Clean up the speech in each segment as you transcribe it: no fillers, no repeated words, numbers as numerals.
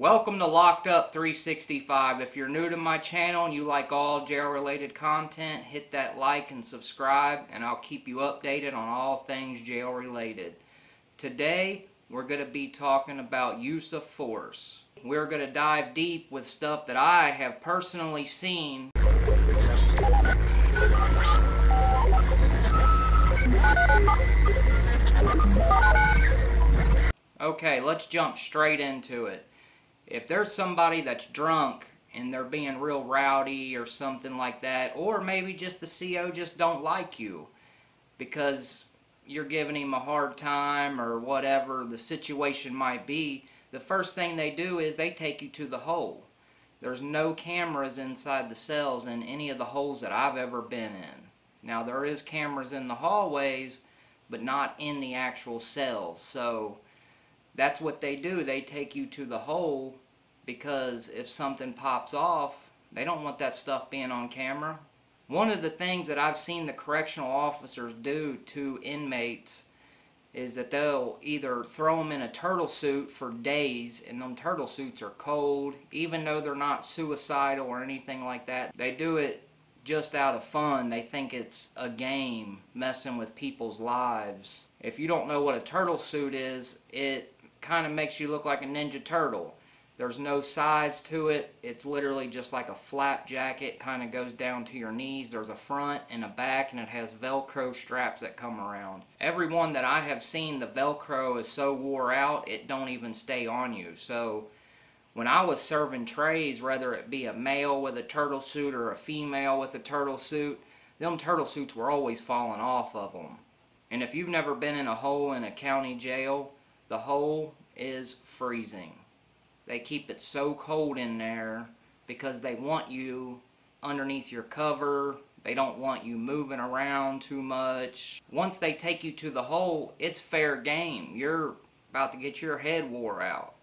Welcome to Locked Up 365. If you're new to my channel and you like all jail-related content, hit that like and subscribe, and I'll keep you updated on all things jail-related. Today, we're going to be talking about use of force. We're going to dive deep with stuff that I have personally seen. Okay, let's jump straight into it. If there's somebody that's drunk and they're being real rowdy or something like that, or maybe just the CO just don't like you because you're giving him a hard time or whatever the situation might be, the first thing they do is they take you to the hole. There's no cameras inside the cells in any of the holes that I've ever been in. Now there is cameras in the hallways, but not in the actual cells. So that's what they do. They take you to the hole because if something pops off, they don't want that stuff being on camera. One of the things that I've seen the correctional officers do to inmates is that they'll either throw them in a turtle suit for days, and them turtle suits are cold, even though they're not suicidal or anything like that. They do it just out of fun. They think it's a game, messing with people's lives. If you don't know what a turtle suit is, it kind of makes you look like a Ninja Turtle. There's no sides to it. It's literally just like a flap jacket, kind of goes down to your knees. There's a front and a back, and it has Velcro straps that come around. Every one that I have seen, the Velcro is so wore out, it don't even stay on you. So when I was serving trays, whether it be a male with a turtle suit or a female with a turtle suit, them turtle suits were always falling off of them. And if you've never been in a hole in a county jail, the hole is freezing. They keep it so cold in there because they want you underneath your cover. They don't want you moving around too much. Once they take you to the hole, it's fair game. You're about to get your head wore out.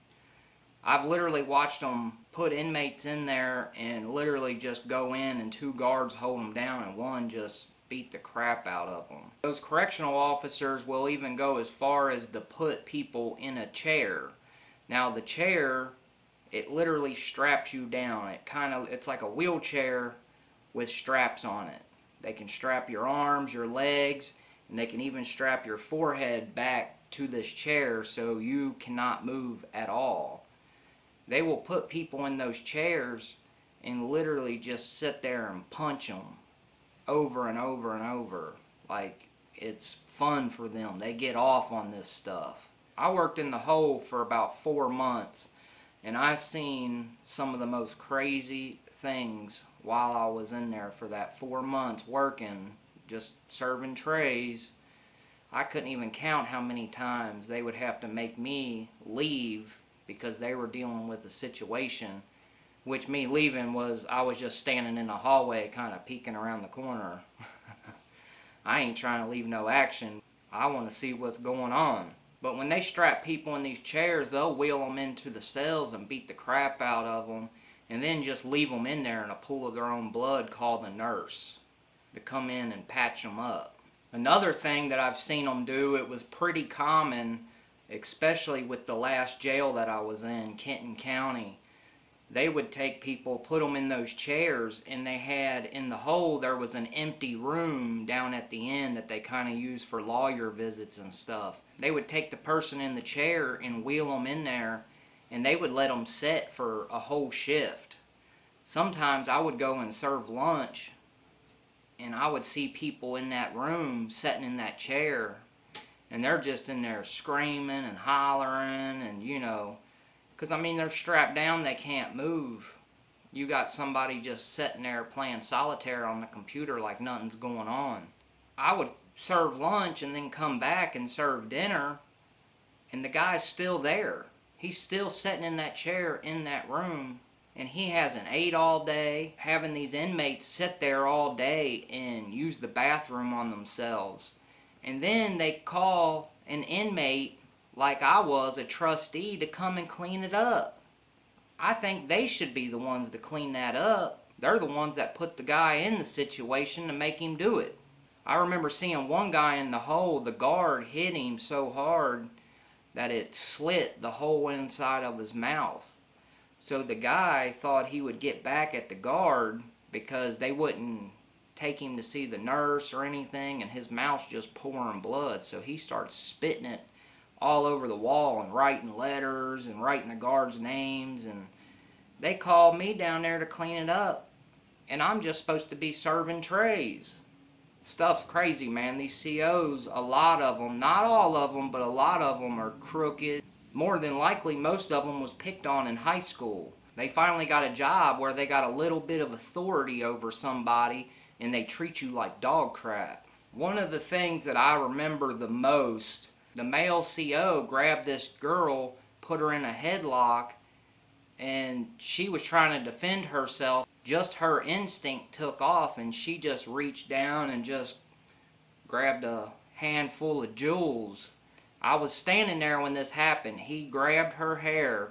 I've literally watched them put inmates in there and literally just go in and two guards hold them down and one just beat the crap out of them. Those correctional officers will even go as far as to put people in a chair. Now the chair, it literally straps you down. It's like a wheelchair with straps on it. They can strap your arms, your legs, and they can even strap your forehead back to this chair so you cannot move at all. They will put people in those chairs and literally just sit there and punch them over and over and over. Like, it's fun for them. They get off on this stuff. I worked in the hole for about 4 months, and I've seen some of the most crazy things while I was in there for that 4 months working, just serving trays. I couldn't even count how many times they would have to make me leave because they were dealing with the situation, which me leaving was I was just standing in the hallway kind of peeking around the corner. I ain't trying to leave no action. I want to see what's going on. But when they strap people in these chairs, they'll wheel them into the cells and beat the crap out of them, and then just leave them in there in a pool of their own blood called the nurse to come in and patch them up. Another thing that I've seen them do, it was pretty common, especially with the last jail that I was in, Kenton County. They would take people, put them in those chairs, and they had, in the hole, there was an empty room down at the end that they kind of used for lawyer visits and stuff. They would take the person in the chair and wheel them in there, and they would let them sit for a whole shift. Sometimes I would go and serve lunch, and I would see people in that room sitting in that chair, and they're just in there screaming and hollering, and you know, because, I mean, they're strapped down, they can't move. You got somebody just sitting there playing solitaire on the computer like nothing's going on. I would serve lunch and then come back and serve dinner, and the guy's still there. He's still sitting in that chair in that room, and he hasn't ate all day. Having these inmates sit there all day and use the bathroom on themselves. And then they call an inmate, like I was, a trustee, to come and clean it up. I think they should be the ones to clean that up. They're the ones that put the guy in the situation to make him do it. I remember seeing one guy in the hole, the guard hit him so hard that it slit the whole inside of his mouth. So the guy thought he would get back at the guard because they wouldn't take him to see the nurse or anything, and his mouth's just pouring blood. So he starts spitting it all over the wall and writing letters and writing the guards' names, and they called me down there to clean it up, and I'm just supposed to be serving trays. Stuff's crazy, man. These COs, a lot of them, not all of them, but a lot of them are crooked. More than likely, most of them was picked on in high school. They finally got a job where they got a little bit of authority over somebody, and they treat you like dog crap. One of the things that I remember the most, the male CO grabbed this girl, put her in a headlock, and she was trying to defend herself. Just her instinct took off, and she just reached down and just grabbed a handful of jewels. I was standing there when this happened. He grabbed her hair,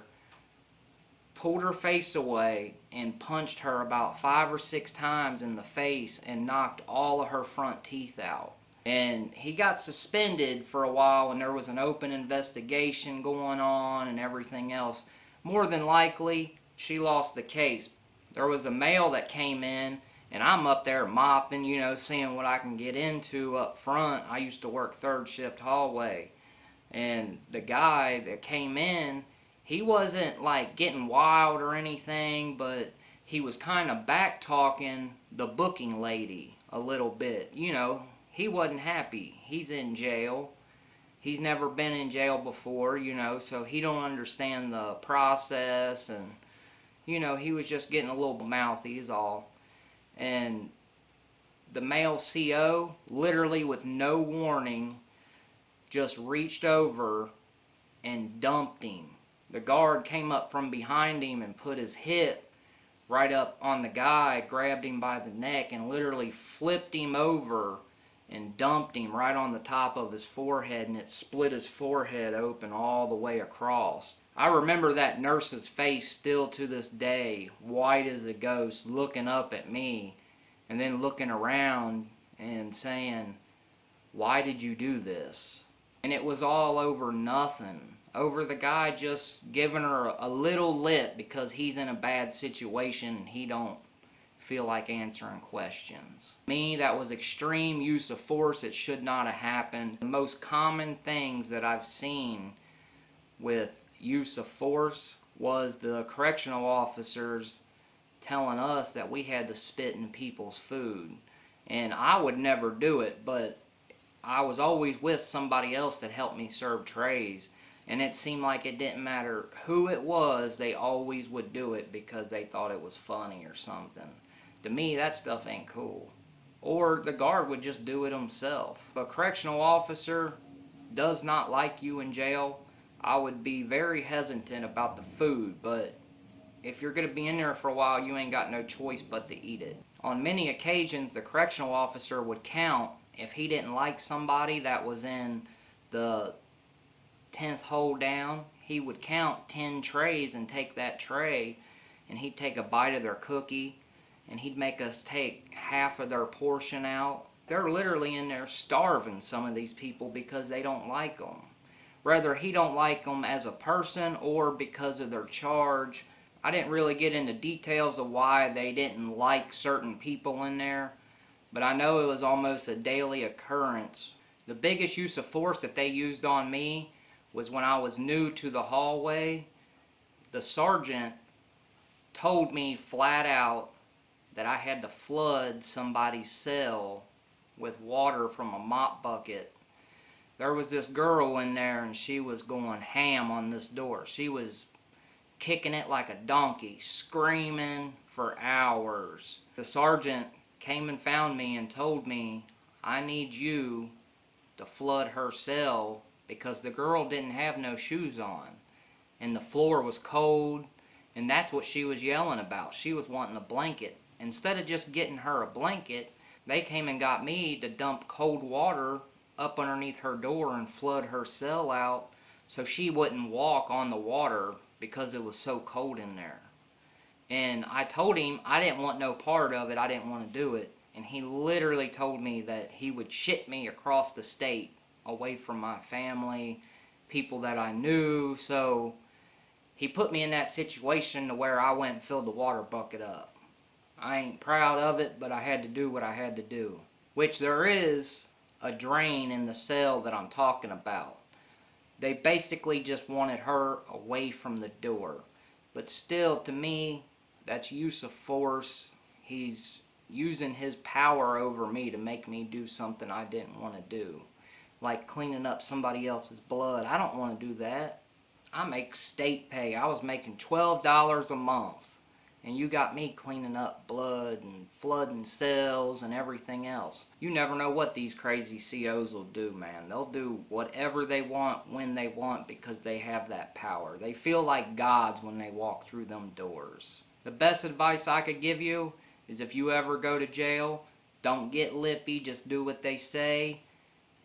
pulled her face away, and punched her about 5 or 6 times in the face and knocked all of her front teeth out. And he got suspended for a while, and there was an open investigation going on and everything else. More than likely, she lost the case. There was a male that came in, and I'm up there mopping, you know, seeing what I can get into up front. I used to work third shift hallway. And the guy that came in, he wasn't like getting wild or anything, but he was kind of back talking the booking lady a little bit. You know, he wasn't happy. He's in jail. He's never been in jail before, you know, so he don't understand the process, and you know, he was just getting a little mouthy is all. And the male CO, literally with no warning, just reached over and dumped him. The guard came up from behind him and put his hip right up on the guy, grabbed him by the neck, and literally flipped him over and dumped him right on the top of his forehead, and it split his forehead open all the way across. I remember that nurse's face still to this day, white as a ghost, looking up at me and then looking around and saying, "Why did you do this?" And it was all over nothing. Over the guy just giving her a little lip because he's in a bad situation and he don't feel like answering questions. Me, that was extreme use of force. It should not have happened. The most common things that I've seen with use of force was the correctional officers telling us that we had to spit in people's food. And I would never do it, but I was always with somebody else that helped me serve trays, and it seemed like it didn't matter who it was, they always would do it because they thought it was funny or something. To me, that stuff ain't cool. Or the guard would just do it himself. If a correctional officer does not like you in jail, I would be very hesitant about the food, but if you're going to be in there for a while, you ain't got no choice but to eat it. On many occasions, the correctional officer would count. If he didn't like somebody that was in the 10th hole down, he would count 10 trays and take that tray, and he'd take a bite of their cookie, and he'd make us take half of their portion out. They're literally in there starving, some of these people, because they don't like them. Whether he don't like them as a person or because of their charge. I didn't really get into details of why they didn't like certain people in there, but I know it was almost a daily occurrence. The biggest use of force that they used on me was when I was new to the hallway. The sergeant told me flat out that I had to flood somebody's cell with water from a mop bucket. There was this girl in there, and she was going ham on this door. She was kicking it like a donkey, screaming for hours. The sergeant came and found me and told me, "I need you to flood her cell because the girl didn't have no shoes on and the floor was cold," and that's what she was yelling about. She was wanting a blanket. Instead of just getting her a blanket, they came and got me to dump cold water up underneath her door and flood her cell out so she wouldn't walk on the water because it was so cold in there. And I told him I didn't want no part of it. I didn't want to do it. And he literally told me that he would ship me across the state away from my family, people that I knew. So he put me in that situation to where I went and filled the water bucket up. I ain't proud of it, but I had to do what I had to do. Which there is a drain in the cell that I'm talking about. They basically just wanted her away from the door. But still, to me, that's use of force. He's using his power over me to make me do something I didn't want to do. Like cleaning up somebody else's blood. I don't want to do that. I make state pay. I was making $12 a month. And you got me cleaning up blood and flooding cells and everything else. You never know what these crazy COs will do, man. They'll do whatever they want when they want because they have that power. They feel like gods when they walk through them doors. The best advice I could give you is if you ever go to jail, don't get lippy, just do what they say,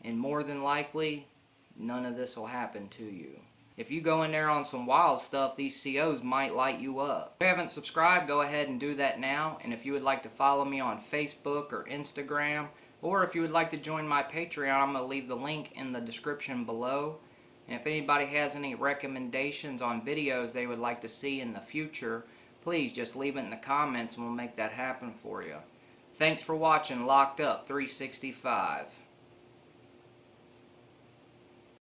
and more than likely, none of this will happen to you. If you go in there on some wild stuff, these COs might light you up. If you haven't subscribed, go ahead and do that now. And if you would like to follow me on Facebook or Instagram, or if you would like to join my Patreon, I'm going to leave the link in the description below. And if anybody has any recommendations on videos they would like to see in the future, please just leave it in the comments and we'll make that happen for you. Thanks for watching Locked Up 365.